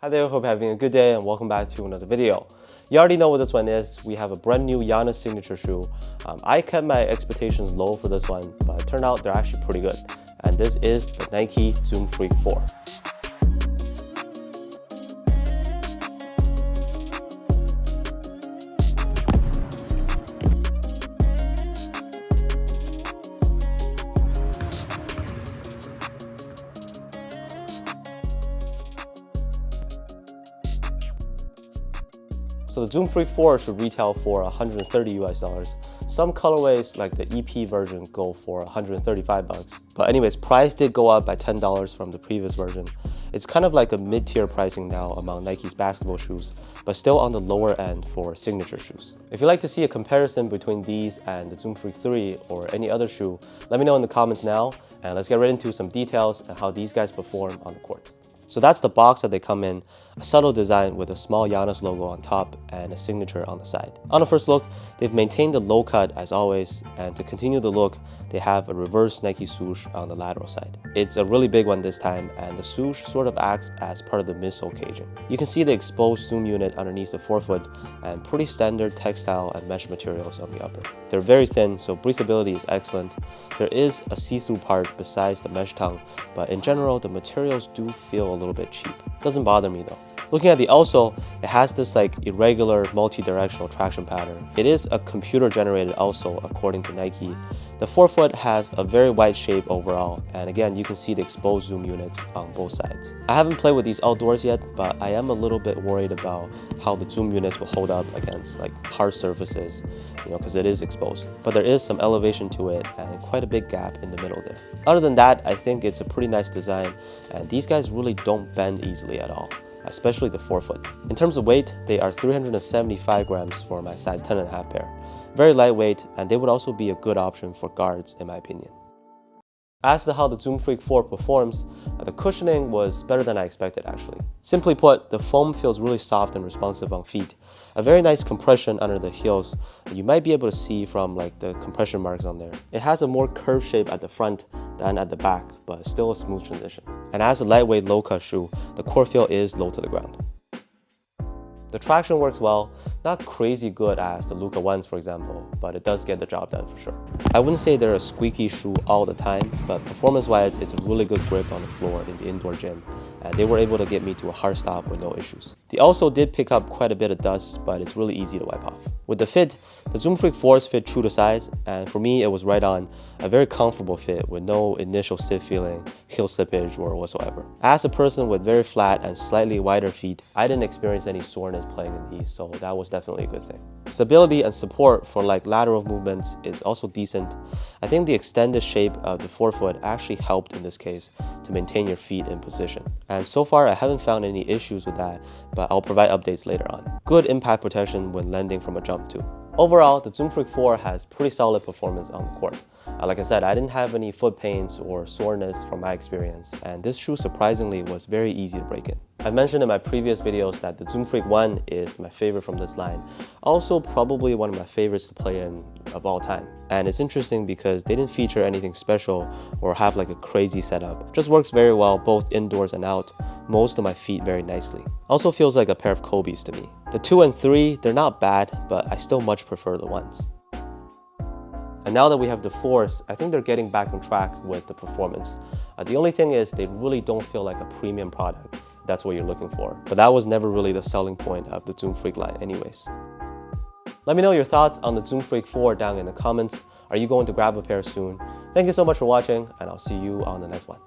Hi there, hope you're having a good day and welcome back to another video. You already know what this one is. We have a brand new Giannis signature shoe. I kept my expectations low for this one, but it turned out they're actually pretty good. And this is the Nike Zoom Freak 4. So the Zoom Freak 4 should retail for 130 US dollars. Some colorways like the EP version go for 135 bucks. But anyways, price did go up by $10 from the previous version. It's kind of like a mid-tier pricing now among Nike's basketball shoes, but still on the lower end for signature shoes. If you'd like to see a comparison between these and the Zoom Freak 3 or any other shoe, let me know in the comments now, and let's get right into some details and how these guys perform on the court. So that's the box that they come in, a subtle design with a small Giannis logo on top and a signature on the side. On the first look, they've maintained the low cut as always, and to continue the look, they have a reverse Nike swoosh on the lateral side. It's a really big one this time, and the swoosh sort of acts as part of the midsole caging. You can see the exposed zoom unit underneath the forefoot and pretty standard textile and mesh materials on the upper. They're very thin, so breathability is excellent. There is a see-through part besides the mesh tongue, but in general, the materials do feel a little bit cheap. Doesn't bother me though. Looking at the outsole, it has this like irregular multi-directional traction pattern. It is a computer-generated outsole according to Nike. The forefoot has a very wide shape overall, and again, you can see the exposed zoom units on both sides. I haven't played with these outdoors yet, but I am a little bit worried about how the zoom units will hold up against like hard surfaces, because it is exposed. But there is some elevation to it and quite a big gap in the middle there. Other than that, I think it's a pretty nice design, and these guys really don't bend easily at all, especially the forefoot. In terms of weight, they are 375 grams for my size 10.5 pair. Very lightweight, and they would also be a good option for guards in my opinion. As to how the Zoom Freak 4 performs, the cushioning was better than I expected actually. Simply put, the foam feels really soft and responsive on feet. A very nice compression under the heels that you might be able to see from like the compression marks on there. It has a more curved shape at the front than at the back, but still a smooth transition. And as a lightweight low-cut shoe, the core feel is low to the ground. The traction works well, not crazy good as the Luka ones for example, but it does get the job done for sure. I wouldn't say they're a squeaky shoe all the time, but performance-wise, it's a really good grip on the floor in the indoor gym, and they were able to get me to a hard stop with no issues. They also did pick up quite a bit of dust, but it's really easy to wipe off. With the fit, the Zoom Freak 4s fit true to size, and for me it was right on, a very comfortable fit with no initial stiff feeling, heel slippage or whatsoever. As a person with very flat and slightly wider feet, I didn't experience any soreness playing in these, so that was definitely a good thing. Stability and support for like lateral movements is also decent. I think the extended shape of the forefoot actually helped in this case to maintain your feet in position. And so far I haven't found any issues with that, but I'll provide updates later on. Good impact protection when landing from a jump too. Overall, the Zoom Freak 4 has pretty solid performance on the court. Like I said, I didn't have any foot pains or soreness from my experience, and this shoe surprisingly was very easy to break in. I mentioned in my previous videos that the Zoom Freak 1 is my favorite from this line, also probably one of my favorites to play in of all time. And it's interesting because they didn't feature anything special or have like a crazy setup. Just works very well both indoors and out, most of my feet very nicely. Also feels like a pair of Kobe's to me. The 2 and 3, they're not bad, but I still much prefer the 1s. And now that we have the 4s, I think they're getting back on track with the performance. The only thing is they really don't feel like a premium product. That's what you're looking for. But that was never really the selling point of the Zoom Freak line anyways. Let me know your thoughts on the Zoom Freak 4 down in the comments. Are you going to grab a pair soon? Thank you so much for watching, and I'll see you on the next one.